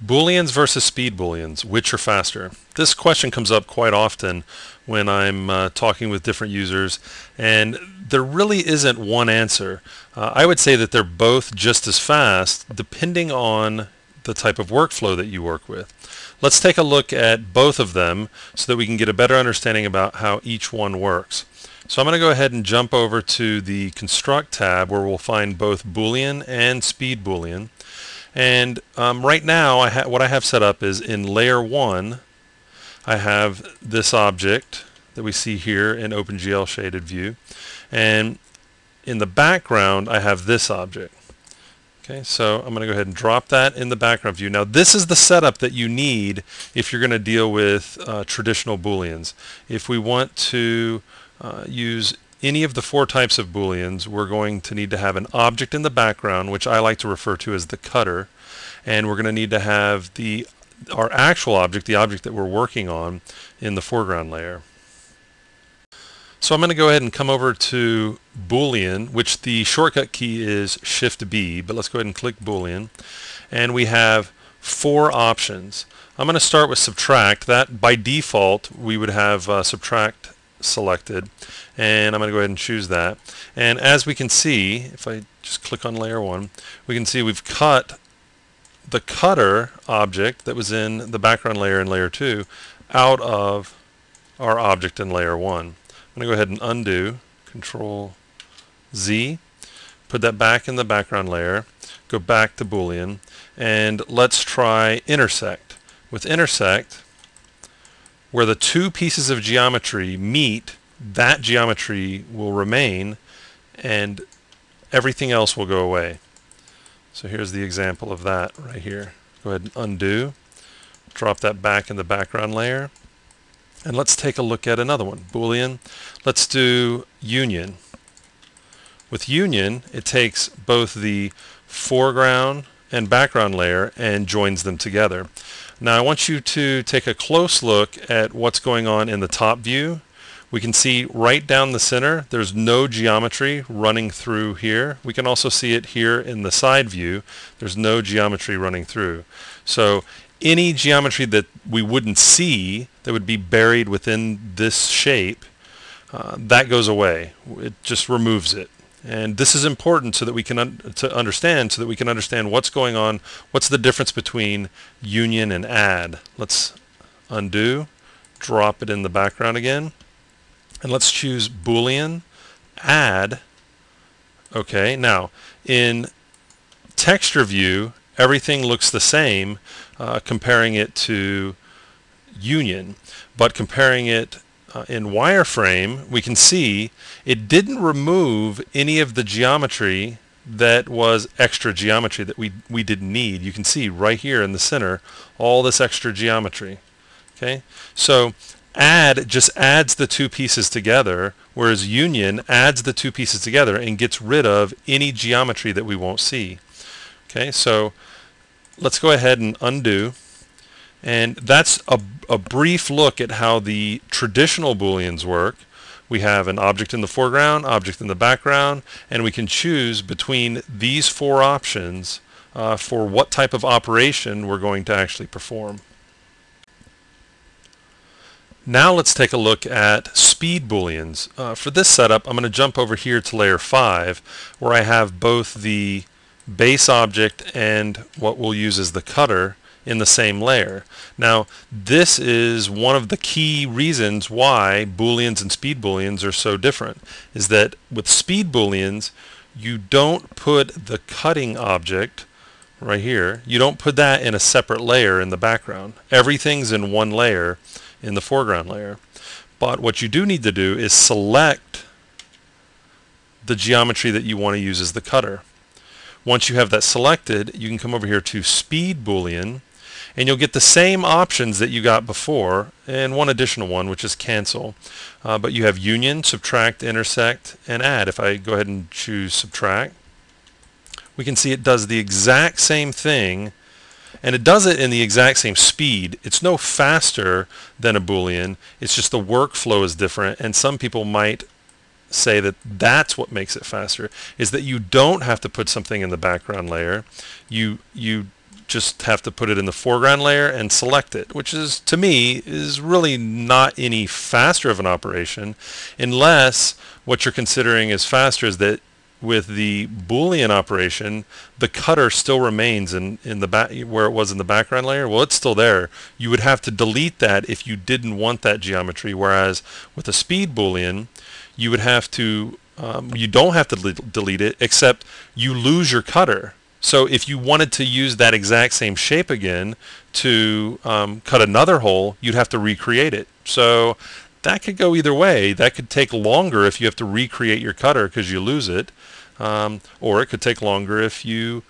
Booleans versus speed Booleans, which are faster? This question comes up quite often when I'm talking with different users, and there really isn't one answer. I would say that they're both just as fast depending on the type of workflow that you work with. Let's take a look at both of them so that we can get a better understanding about how each one works. So I'm going to go ahead and jump over to the Construct tab where we'll find both Boolean and speed Boolean. And right now what I have set up is in layer 1 I have this object that we see here in OpenGL shaded view, and in the background I have this object. Okay, so I'm going to go ahead and drop that in the background view. Now this is the setup that you need if you're going to deal with traditional Booleans. If we want to use any of the 4 types of Booleans, we're going to need to have an object in the background, which I like to refer to as the cutter, and we're going to need to have our actual object, the object that we're working on, in the foreground layer. So I'm going to go ahead and come over to Boolean, which the shortcut key is Shift-B, but let's go ahead and click Boolean, and we have 4 options. I'm going to start with subtract. That by default we would have subtract selected, and I'm going to go ahead and choose that. And as we can see, if I just click on layer 1, we can see we've cut the cutter object that was in the background layer in layer 2 out of our object in layer 1. I'm going to go ahead and undo, Control Z, put that back in the background layer, go back to Boolean, and let's try intersect. With intersect, where the 2 pieces of geometry meet, that geometry will remain and everything else will go away. So here's the example of that right here. Go ahead and undo, drop that back in the background layer, and let's take a look at another one. Boolean. Let's do union. With union, it takes both the foreground and background layer and joins them together. Now I want you to take a close look at what's going on in the top view. We can see right down the center there's no geometry running through here. We can also see it here in the side view. There's no geometry running through. So any geometry that we wouldn't see that would be buried within this shape, that goes away. It just removes it. And this is important so that we can understand what's going on, what's the difference between union and add. Let's undo, drop it in the background again, and let's choose Boolean, add. Okay, now in texture view everything looks the same comparing it to union, but comparing it in wireframe, we can see it didn't remove any of the geometry that was extra geometry that we didn't need. You can see right here in the center all this extra geometry. Okay, so add just adds the 2 pieces together, whereas union adds the 2 pieces together and gets rid of any geometry that we won't see. Okay, so let's go ahead and undo. And that's a brief look at how the traditional Booleans work. We have an object in the foreground, object in the background, and we can choose between these 4 options for what type of operation we're going to actually perform. Now let's take a look at speed Booleans. For this setup, I'm going to jump over here to layer 5, where I have both the base object and what we'll use as the cutter in the same layer. Now this is one of the key reasons why Booleans and speed Booleans are so different, is that with speed Booleans you don't put the cutting object right here, you don't put that in a separate layer in the background. Everything's in one layer in the foreground layer. But what you do need to do is select the geometry that you want to use as the cutter. Once you have that selected, you can come over here to speed Boolean, and you'll get the same options that you got before, and one additional one, which is cancel. But you have union, subtract, intersect, and add. If I go ahead and choose subtract, we can see it does the exact same thing, and it does it in the exact same speed. It's no faster than a Boolean, it's just the workflow is different, and some people might say that that's what makes it faster, is that you don't have to put something in the background layer. You just have to put it in the foreground layer and select it, which is, to me, is really not any faster of an operation, unless what you're considering as faster is that with the Boolean operation, the cutter still remains in the back where it was in the background layer. Well, it's still there. You would have to delete that if you didn't want that geometry, whereas with a speed Boolean, you would have to, you don't have to delete it, except you lose your cutter. So if you wanted to use that exact same shape again to cut another hole, you'd have to recreate it. So that could go either way. That could take longer if you have to recreate your cutter because you lose it, or it could take longer if you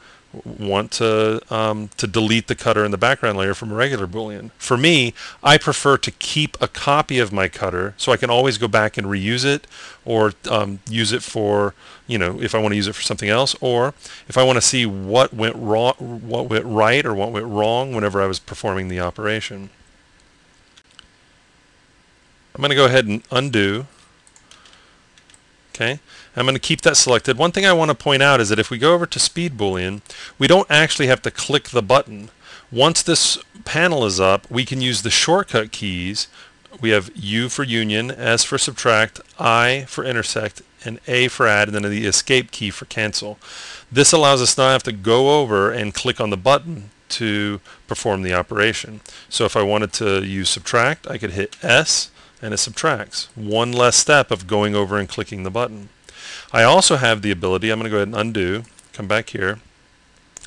want to delete the cutter in the background layer from a regular Boolean. For me, I prefer to keep a copy of my cutter so I can always go back and reuse it, or use it for, if I want to use it for something else, or if I want to see what went wrong, what went right, or what went wrong whenever I was performing the operation. I'm going to go ahead and undo. Okay, I'm going to keep that selected. One thing I want to point out is that if we go over to Speed Boolean, we don't actually have to click the button. Once this panel is up, we can use the shortcut keys. We have U for union, S for subtract, I for intersect, and A for add, and then the escape key for cancel. This allows us not to have to go over and click on the button to perform the operation. So if I wanted to use subtract, I could hit S, and it subtracts. One less step of going over and clicking the button. I also have the ability, I'm going to go ahead and undo, come back here.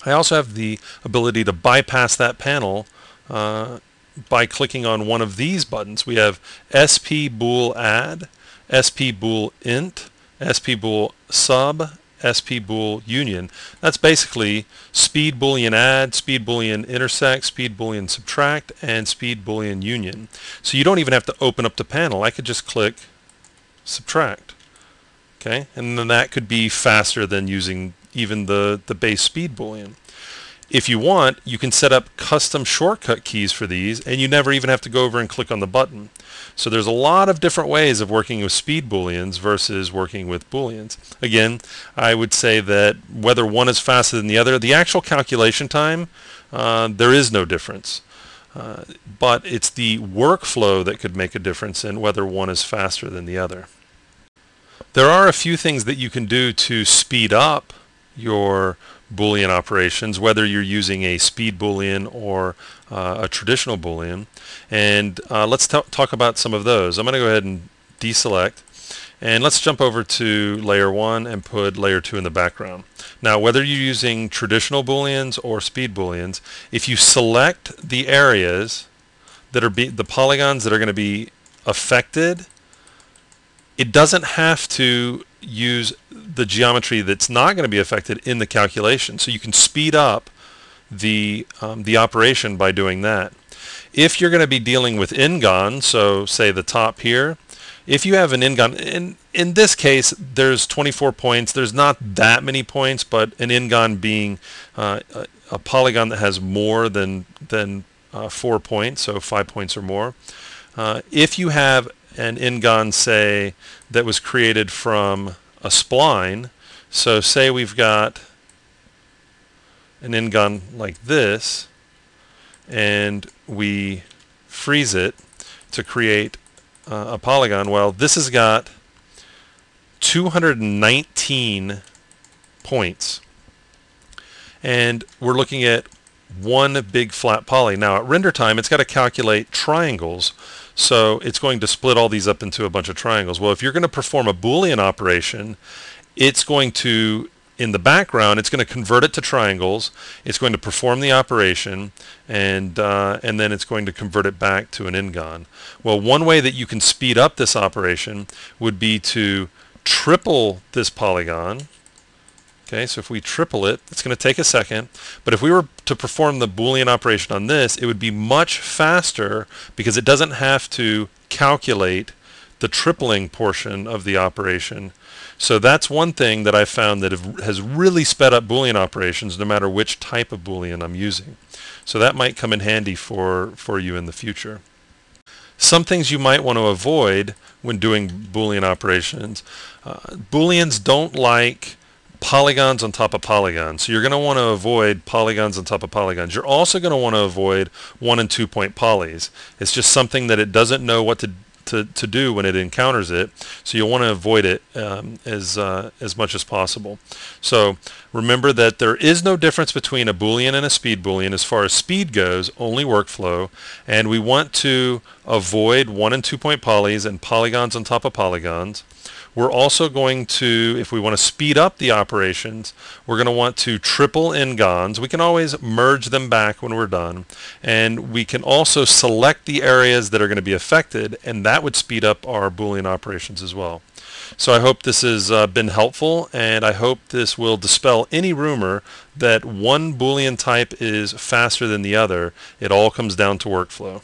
I also have the ability to bypass that panel by clicking on one of these buttons. We have SP Bool add, SP Bool int, SP Bool sub, SP Bool union. That's basically speed Boolean add, speed Boolean intersect, speed Boolean subtract, and speed Boolean union. So you don't even have to open up the panel. I could just click subtract. Okay, and then that could be faster than using even the base speed Boolean. If you want, you can set up custom shortcut keys for these, and you never even have to go over and click on the button. So there's a lot of different ways of working with speed Booleans versus working with Booleans. Again, I would say that whether one is faster than the other, the actual calculation time, there is no difference. But it's the workflow that could make a difference in whether one is faster than the other. There are a few things that you can do to speed up your Boolean operations, whether you're using a speed Boolean or a traditional Boolean, and let's talk about some of those. I'm going to go ahead and deselect, and let's jump over to layer 1 and put layer 2 in the background. Now, whether you're using traditional Booleans or speed Booleans, if you select the areas that are the polygons that are going to be affected, it doesn't have to use the geometry that's not going to be affected in the calculation. So you can speed up the operation by doing that. If you're going to be dealing with n-gon, so say the top here, if you have an n-gon, in this case there's 24 points, there's not that many points, but an n-gon being a polygon that has more than 4 points, so 5 points or more. If you have an n-gon, say, that was created from a spline, so say we've got an n-gon like this, and we freeze it to create a polygon. Well, this has got 219 points, and we're looking at one big flat poly. Now at render time, it's got to calculate triangles, so it's going to split all these up into a bunch of triangles. Well, if you're going to perform a Boolean operation, it's going to, in the background, it's going to convert it to triangles, it's going to perform the operation, and then it's going to convert it back to an n-gon. Well, one way that you can speed up this operation would be to triple this polygon. Okay, so if we triple it, it's going to take a second, but if we were to perform the Boolean operation on this, it would be much faster because it doesn't have to calculate the tripling portion of the operation. So that's one thing that I found that has really sped up Boolean operations no matter which type of Boolean I'm using. So that might come in handy for you in the future. Some things you might want to avoid when doing Boolean operations. Booleans don't like polygons on top of polygons. So you're going to want to avoid polygons on top of polygons. You're also going to want to avoid 1 and 2 point polys. It's just something that it doesn't know what to do when it encounters it, so you'll want to avoid it as much as possible. So remember that there is no difference between a Boolean and a speed Boolean as far as speed goes, only workflow, and we want to avoid 1 and 2 point polys and polygons on top of polygons. We're also going to, if we want to speed up the operations, we're going to want to triple n-gons. We can always merge them back when we're done. And we can also select the areas that are going to be affected, and that would speed up our Boolean operations as well. So I hope this has been helpful, and I hope this will dispel any rumor that one Boolean type is faster than the other. It all comes down to workflow.